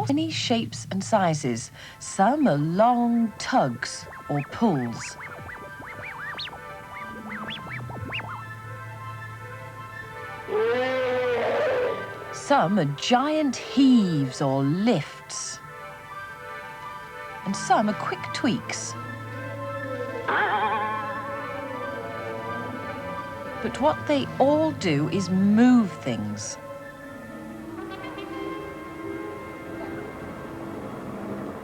Many shapes and sizes. Some are long tugs or pulls. Some are giant heaves or lifts. And some are quick tweaks. But what they all do is move things.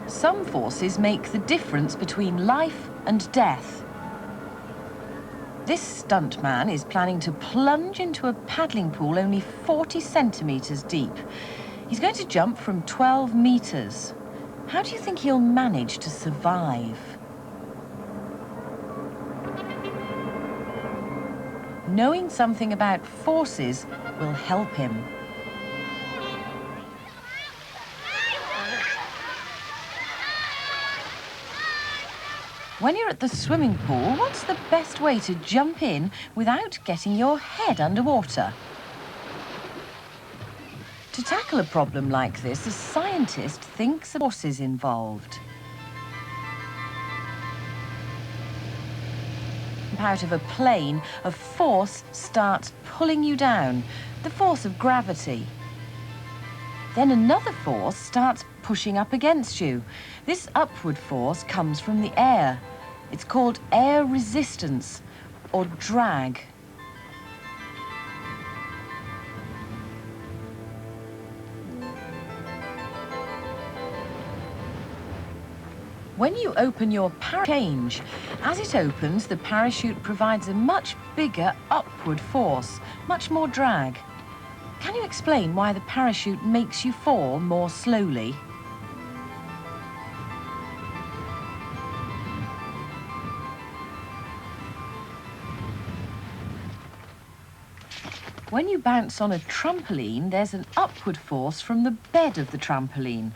Some forces make the difference between life and death. This stuntman is planning to plunge into a paddling pool only 40 centimetres deep. He's going to jump from 12 metres. How do you think he'll manage to survive? Knowing something about forces will help him. When you're at the swimming pool, what's the best way to jump in without getting your head underwater? To tackle a problem like this, a scientist thinks of forces involved. Out of a plane, a force starts pulling you down, the force of gravity. Then another force starts pushing up against you. This upward force comes from the air. It's called air resistance or drag. When you open your parachute, as it opens, the parachute provides a much bigger upward force, much more drag. Can you explain why the parachute makes you fall more slowly? When you bounce on a trampoline, there's an upward force from the bed of the trampoline.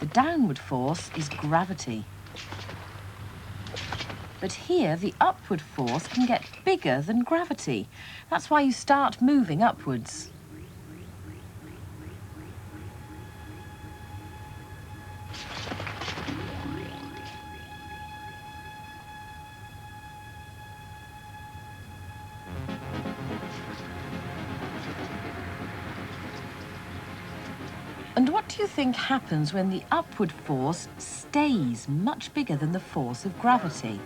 The downward force is gravity. But here, the upward force can get bigger than gravity. That's why you start moving upwards. And what do you think happens when the upward force stays much bigger than the force of gravity?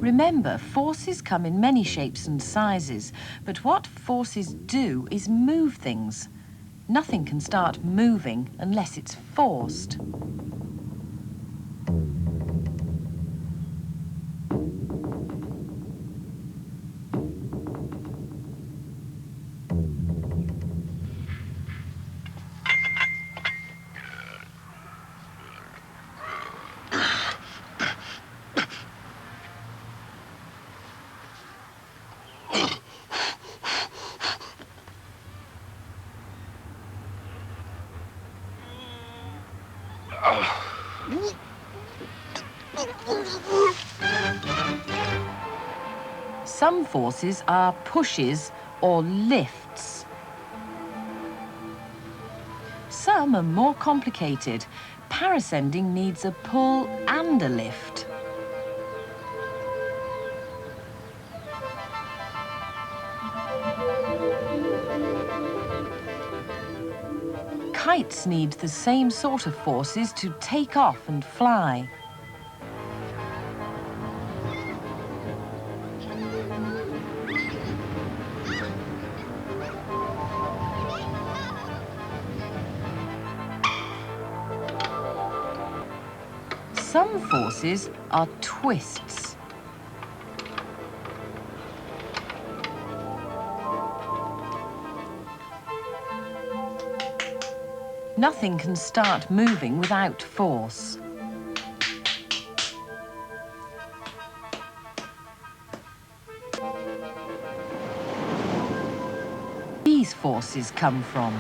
Remember, forces come in many shapes and sizes, but what forces do is move things. Nothing can start moving unless it's forced. Some forces are pushes or lifts. Some are more complicated. Parascending needs a pull and a lift. Kites need the same sort of forces to take off and fly. Some forces are twists. Nothing can start moving without force. These forces come from?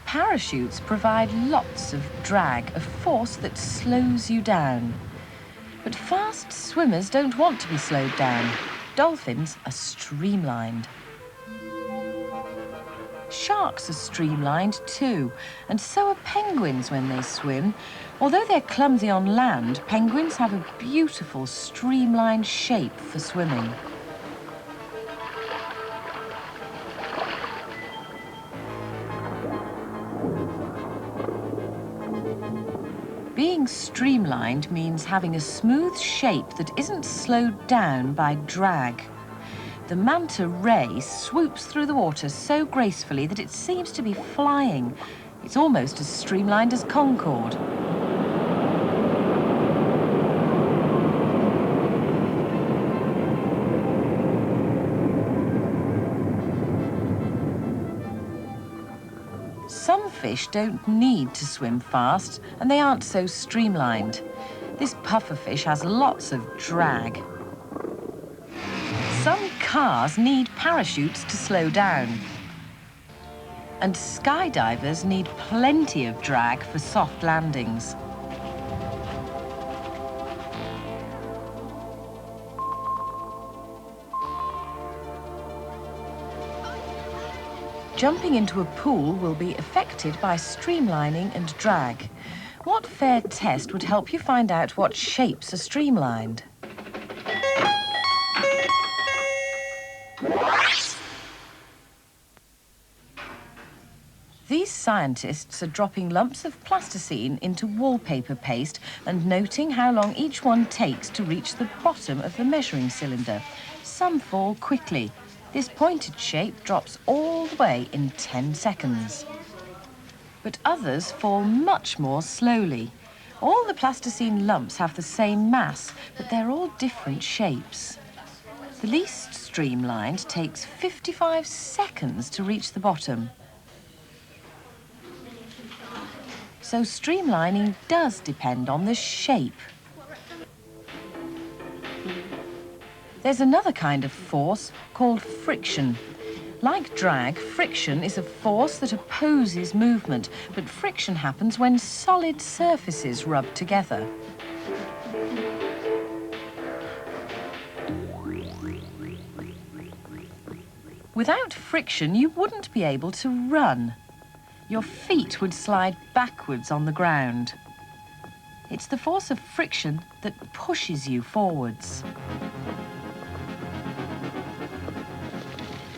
Parachutes provide lots of drag, a force that slows you down. But fast swimmers don't want to be slowed down. Dolphins are streamlined. Sharks are streamlined too, and so are penguins when they swim. Although they're clumsy on land, penguins have a beautiful streamlined shape for swimming. Being streamlined means having a smooth shape that isn't slowed down by drag. The manta ray swoops through the water so gracefully that it seems to be flying. It's almost as streamlined as Concorde. Some fish don't need to swim fast, and they aren't so streamlined. This pufferfish has lots of drag. Some cars need parachutes to slow down. And skydivers need plenty of drag for soft landings. Jumping into a pool will be affected by streamlining and drag. What fair test would help you find out what shapes are streamlined? These scientists are dropping lumps of plasticine into wallpaper paste and noting how long each one takes to reach the bottom of the measuring cylinder. Some fall quickly. This pointed shape drops all the way in 10 seconds. But others fall much more slowly. All the plasticine lumps have the same mass, but they're all different shapes. The least streamlined takes 55 seconds to reach the bottom. So streamlining does depend on the shape. There's another kind of force called friction. Like drag, friction is a force that opposes movement, but friction happens when solid surfaces rub together. Without friction, you wouldn't be able to run. Your feet would slide backwards on the ground. It's the force of friction that pushes you forwards.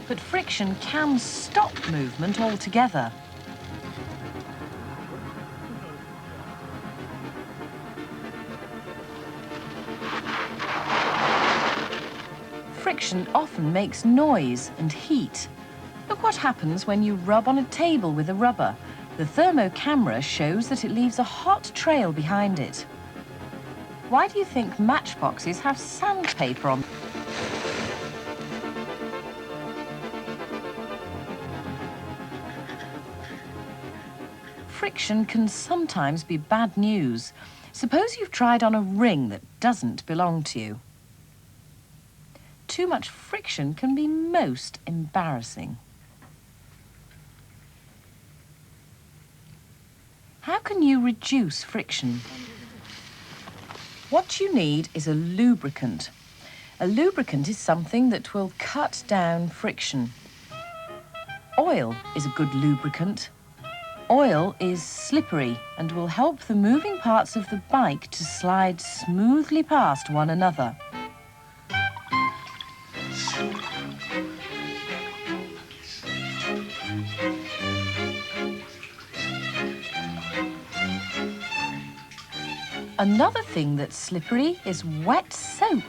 But friction can stop movement altogether. Friction often makes noise and heat. Look what happens when you rub on a table with a rubber. The thermo camera shows that it leaves a hot trail behind it. Why do you think matchboxes have sandpaper on? Friction can sometimes be bad news. Suppose you've tried on a ring that doesn't belong to you. Too much friction can be most embarrassing. How can you reduce friction? What you need is a lubricant. A lubricant is something that will cut down friction. Oil is a good lubricant. Oil is slippery and will help the moving parts of the bike to slide smoothly past one another. Another thing that's slippery is wet soap.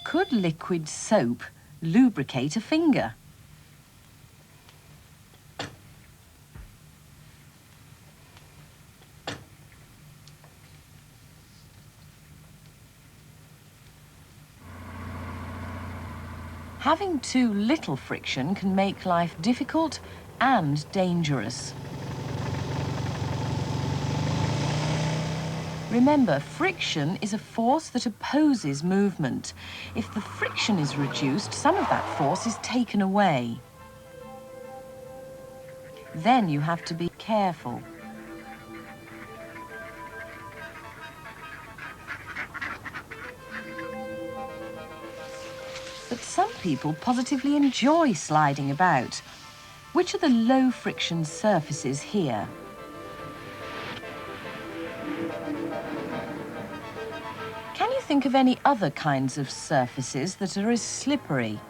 Could liquid soap lubricate a finger? Having too little friction can make life difficult and dangerous. Remember, friction is a force that opposes movement. If the friction is reduced, some of that force is taken away. Then you have to be careful. But some people positively enjoy sliding about. Which are the low-friction surfaces here? Can you think of any other kinds of surfaces that are as slippery?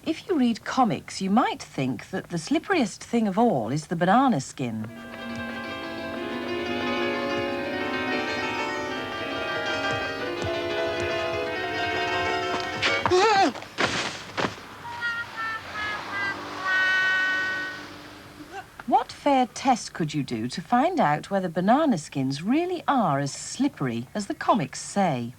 If you read comics, you might think that the slipperiest thing of all is the banana skin. What fair test could you do to find out whether banana skins really are as slippery as the comics say?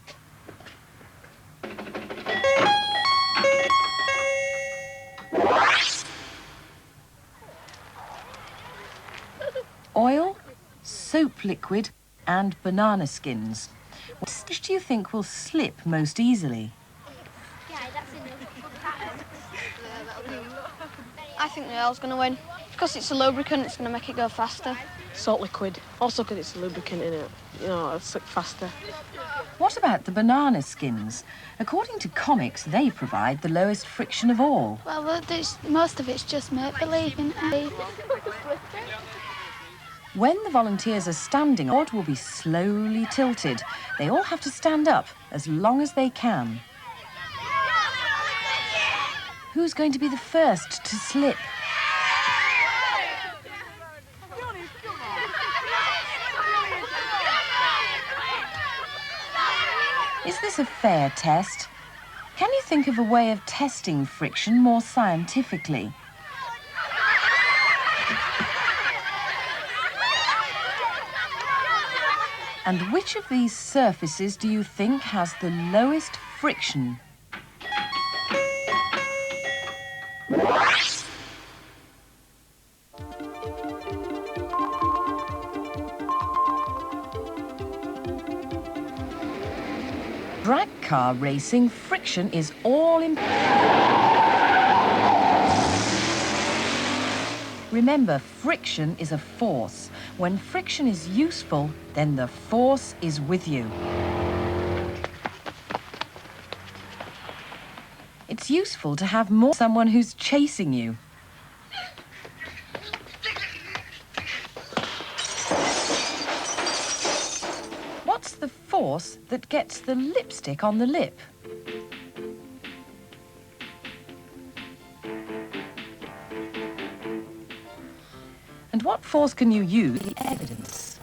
Oil, soap liquid and banana skins. Which do you think will slip most easily? I think the oil's going to win. Because it's a lubricant, it's going to make it go faster. Salt liquid. Also because it's a lubricant in it. You know, it'll slip faster. What about the banana skins? According to comics, they provide the lowest friction of all. Well, most of it's just make-believe, isn't it? When the volunteers are standing, the board will be slowly tilted. They all have to stand up as long as they can. Who's going to be the first to slip? Is this a fair test? Can you think of a way of testing friction more scientifically? And which of these surfaces do you think has the lowest friction? Drag car racing, friction is all important. Remember, friction is a force. When friction is useful, then the force is with you. It's useful to have someone who's chasing you. What's the force that gets the lipstick on the lip? And what force can you use? The evidence.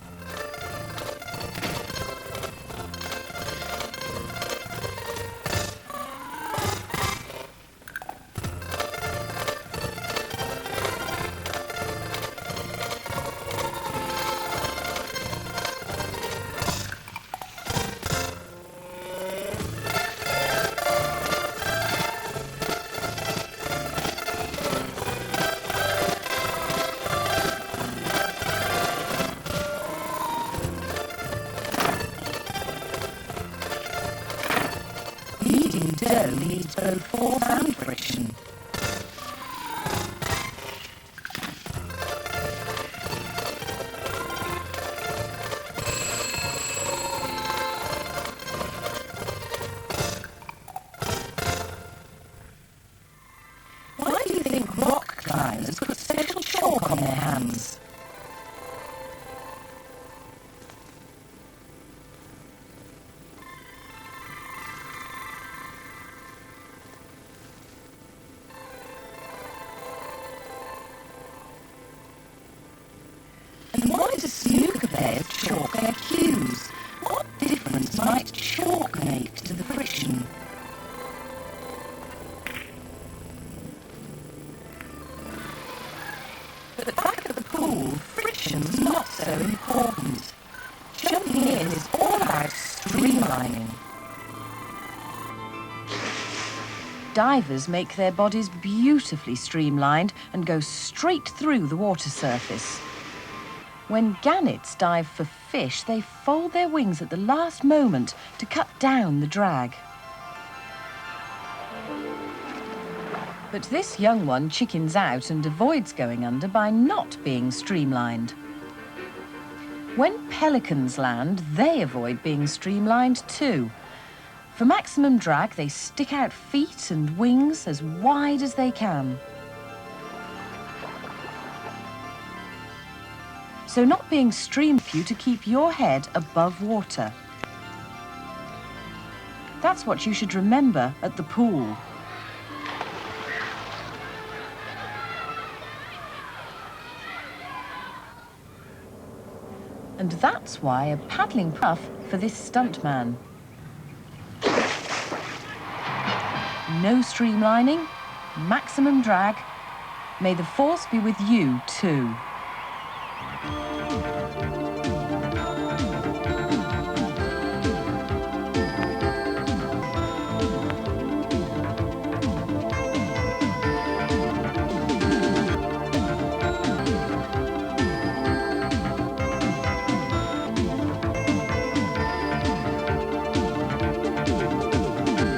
dough needs both force and friction. Why do you think rock climbers put special chalk on their hands? And why do snooker players chalk their cues? What difference might chalk make to the friction? But back at the pool, friction's not so important. Jumping in is all about streamlining. Divers make their bodies beautifully streamlined and go straight through the water surface. When gannets dive for fish, they fold their wings at the last moment to cut down the drag. But this young one chickens out and avoids going under by not being streamlined. When pelicans land, they avoid being streamlined too. For maximum drag, they stick out feet and wings as wide as they can. So not being streamed for you to keep your head above water. That's what you should remember at the pool. And that's why a paddling puff for this stuntman. No streamlining, maximum drag. May the force be with you too.